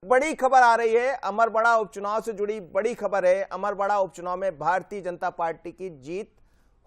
बड़ी खबर आ रही है, अमरवाड़ा उपचुनाव से जुड़ी बड़ी खबर है। अमरवाड़ा उपचुनाव में भारतीय जनता पार्टी की जीत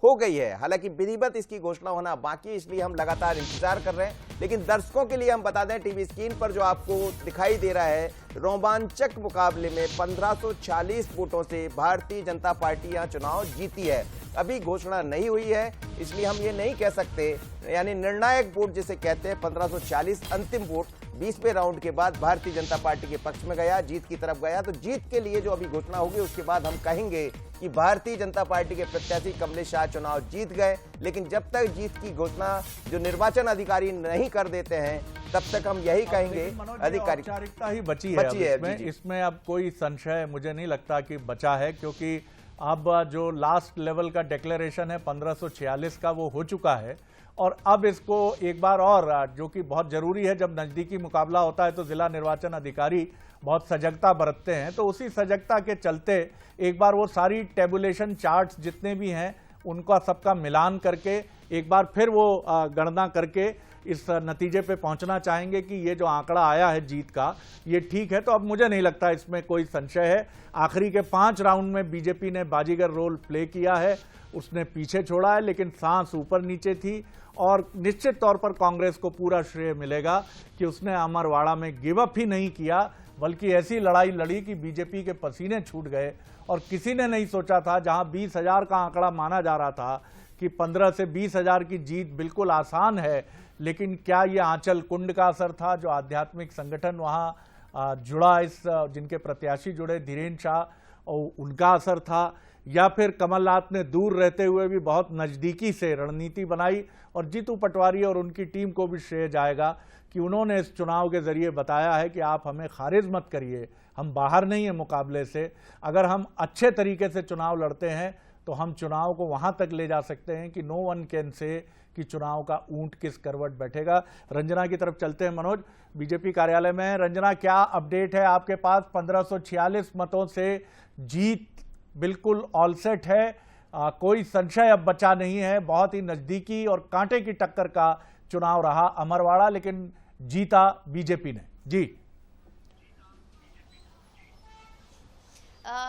हो गई है। हालांकि विधिवत इसकी घोषणा होना बाकी है, इसलिए हम लगातार इंतजार कर रहे हैं। लेकिन दर्शकों के लिए हम बता दें, टीवी स्क्रीन पर जो आपको दिखाई दे रहा है, रोमांचक मुकाबले में 1540 वोटों से भारतीय जनता पार्टी यहां चुनाव जीती है। अभी घोषणा नहीं हुई है, इसलिए हम ये नहीं कह सकते, यानी निर्णायक वोट जिसे कहते हैं 1540 अंतिम वोट 20वें राउंड के बाद भारतीय जनता पार्टी के पक्ष में गया, जीत की तरफ गया। तो जीत के लिए जो अभी घोषणा होगी उसके बाद हम कहेंगे कि भारतीय जनता पार्टी के प्रत्याशी कमलेश शाह चुनाव जीत गए। लेकिन जब तक जीत की घोषणा जो निर्वाचन अधिकारी नहीं कर देते हैं, तब तक हम यही कहेंगे अधिकारी औपचारिकता ही बची है। इसमें अब कोई संशय मुझे नहीं लगता कि बचा है, क्योंकि अब जो लास्ट लेवल का डिक्लेरेशन है 1546 का वो हो चुका है। और अब इसको एक बार और, जो कि बहुत जरूरी है, जब नजदीकी मुकाबला होता है तो जिला निर्वाचन अधिकारी बहुत सजगता बरतते हैं, तो उसी सजगता के चलते एक बार वो सारी टेबुलेशन चार्ट्स जितने भी हैं उनका सबका मिलान करके एक बार फिर वो गणना करके इस नतीजे पे पहुंचना चाहेंगे कि ये जो आंकड़ा आया है जीत का, ये ठीक है। तो अब मुझे नहीं लगता इसमें कोई संशय है। आखिरी के 5 राउंड में बीजेपी ने बाजीगर रोल प्ले किया है, उसने पीछे छोड़ा है, लेकिन सांस ऊपर नीचे थी। और निश्चित तौर पर कांग्रेस को पूरा श्रेय मिलेगा कि उसने अमरवाड़ा में गिव अप ही नहीं किया, बल्कि ऐसी लड़ाई लड़ी कि बीजेपी के पसीने छूट गए। और किसी ने नहीं सोचा था, जहां 20,000 का आंकड़ा माना जा रहा था कि 15 से 20,000 की जीत बिल्कुल आसान है, लेकिन क्या ये आंचल कुंड का असर था, जो आध्यात्मिक संगठन वहां जुड़ा, इस जिनके प्रत्याशी जुड़े धीरेन्द्र शाह, और उनका असर था, या फिर कमलनाथ ने दूर रहते हुए भी बहुत नजदीकी से रणनीति बनाई। और जीतू पटवारी और उनकी टीम को भी श्रेय जाएगा कि उन्होंने इस चुनाव के जरिए बताया है कि आप हमें खारिज मत करिए, हम बाहर नहीं है मुकाबले से। अगर हम अच्छे तरीके से चुनाव लड़ते हैं तो हम चुनाव को वहां तक ले जा सकते हैं कि नो वन कैन से कि चुनाव का ऊंट किस करवट बैठेगा। रंजना की तरफ चलते हैं। मनोज बीजेपी कार्यालय में, रंजना क्या अपडेट है आपके पास? 1546 मतों से जीत बिल्कुल ऑल सेट है, कोई संशय अब बचा नहीं है। बहुत ही नजदीकी और कांटे की टक्कर का चुनाव रहा अमरवाड़ा, लेकिन जीता बीजेपी ने। जी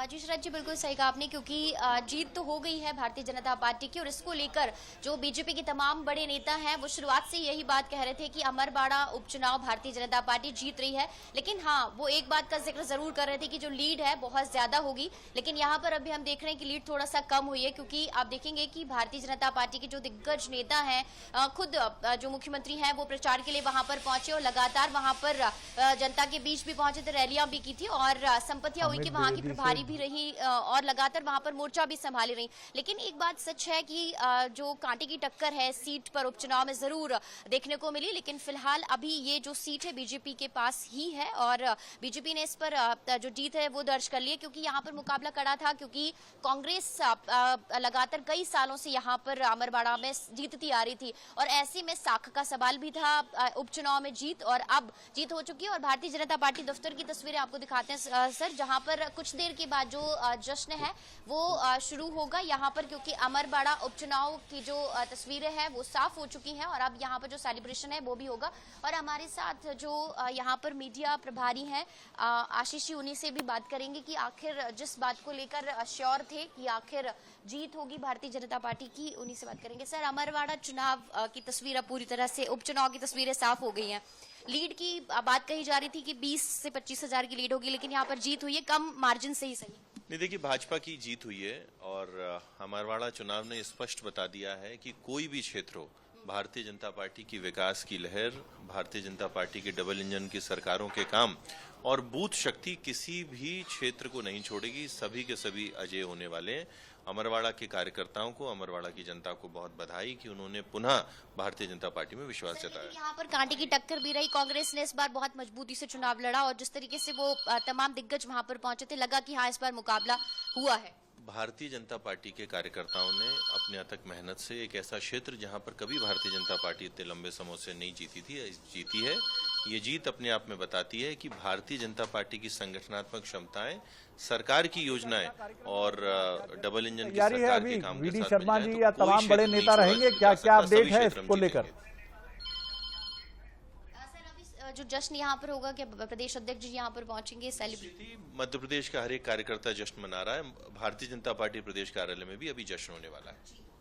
जी शरद जी, बिल्कुल सही कहा आपने, क्योंकि जीत तो हो गई है भारतीय जनता पार्टी की। और इसको लेकर जो बीजेपी के तमाम बड़े नेता हैं वो शुरुआत से यही बात कह रहे थे कि अमरवाड़ा उपचुनाव भारतीय जनता पार्टी जीत रही है। लेकिन हाँ, वो एक बात का जिक्र जरूर कर रहे थे कि जो लीड है बहुत ज्यादा होगी। लेकिन यहाँ पर अभी हम देख रहे हैं कि लीड थोड़ा सा कम हुई है, क्योंकि आप देखेंगे कि भारतीय जनता पार्टी के जो दिग्गज नेता हैं, खुद जो मुख्यमंत्री हैं, वो प्रचार के लिए वहां पर पहुंचे और लगातार वहां पर जनता के बीच भी पहुंचे थे, रैलियां भी की थी। और संपत्तियां हुई कि वहां की भारी भी रही और लगातार वहां पर मोर्चा भी संभाली रही। लेकिन एक बात सच है कि जो कांटे की टक्कर है सीट पर उपचुनाव में जरूर देखने को मिली। लेकिन फिलहाल अभी ये जो सीट है बीजेपी के पास ही है और बीजेपी ने इस पर जो जीत है वो दर्ज कर ली है, क्योंकि यहाँ पर मुकाबला कड़ा था, क्योंकि कांग्रेस लगातार कई सालों से यहाँ पर अमरवाड़ा में जीतती आ रही थी। और ऐसे में साख का सवाल भी था उपचुनाव में जीत, और अब जीत हो चुकी है। और भारतीय जनता पार्टी दफ्तर की तस्वीरें आपको दिखाते हैं सर, जहां पर कुछ देर के बाद जो जश्न है वो शुरू होगा यहाँ पर, क्योंकि अमरवाड़ा उपचुनाव की जो तस्वीरें हैं वो साफ हो चुकी हैं। और अब यहाँ पर जो सेलिब्रेशन है वो भी होगा। और हमारे साथ जो यहाँ पर मीडिया प्रभारी हैं आशीष जी, उन्हीं से भी बात करेंगे कि आखिर जिस बात को लेकर श्योर थे कि आखिर जीत होगी भारतीय जनता पार्टी की, उन्हीं से बात करेंगे। सर, अमरवाड़ा चुनाव की तस्वीर अब पूरी तरह से, उपचुनाव की तस्वीरें साफ हो गई हैं। लीड की बात कही जा रही थी कि 20 से 25,000 की लीड होगी, लेकिन यहाँ पर जीत हुई है कम मार्जिन से ही सही। नहीं, देखिए, भाजपा की जीत हुई है और अमरवाड़ा चुनाव ने स्पष्ट बता दिया है कि कोई भी क्षेत्र हो, भारतीय जनता पार्टी की विकास की लहर, भारतीय जनता पार्टी के डबल इंजन की सरकारों के काम और बूथ शक्ति किसी भी क्षेत्र को नहीं छोड़ेगी। सभी के सभी अजय होने वाले हैं। अमरवाड़ा के कार्यकर्ताओं को, अमरवाड़ा की जनता को बहुत बधाई कि उन्होंने पुनः भारतीय जनता पार्टी में विश्वास जताया। यहाँ पर कांटे की टक्कर भी रही, कांग्रेस ने इस बार बहुत मजबूती से चुनाव लड़ा और जिस तरीके से वो तमाम दिग्गज वहां पर पहुंचे थे, लगा कि हाँ इस बार मुकाबला हुआ है। भारतीय जनता पार्टी के कार्यकर्ताओं ने अपने अथक मेहनत से एक ऐसा क्षेत्र जहां पर कभी भारतीय जनता पार्टी इतने लंबे समय से नहीं जीती है, ये जीत अपने आप में बताती है कि भारतीय जनता पार्टी की संगठनात्मक क्षमताएं, सरकार की योजनाएं और डबल इंजन की सरकार के काम के साथ शर्मा जी या तमाम बड़े नेता रहेंगे, क्या क्या अपडेट है इसको लेकर? जो जश्न यहाँ पर होगा, क्या प्रदेश अध्यक्ष जी यहाँ पर पहुंचेंगे सेलिब्रेट? मध्य प्रदेश का हर एक कार्यकर्ता जश्न मना रहा है। भारतीय जनता पार्टी प्रदेश कार्यालय में भी अभी जश्न होने वाला है।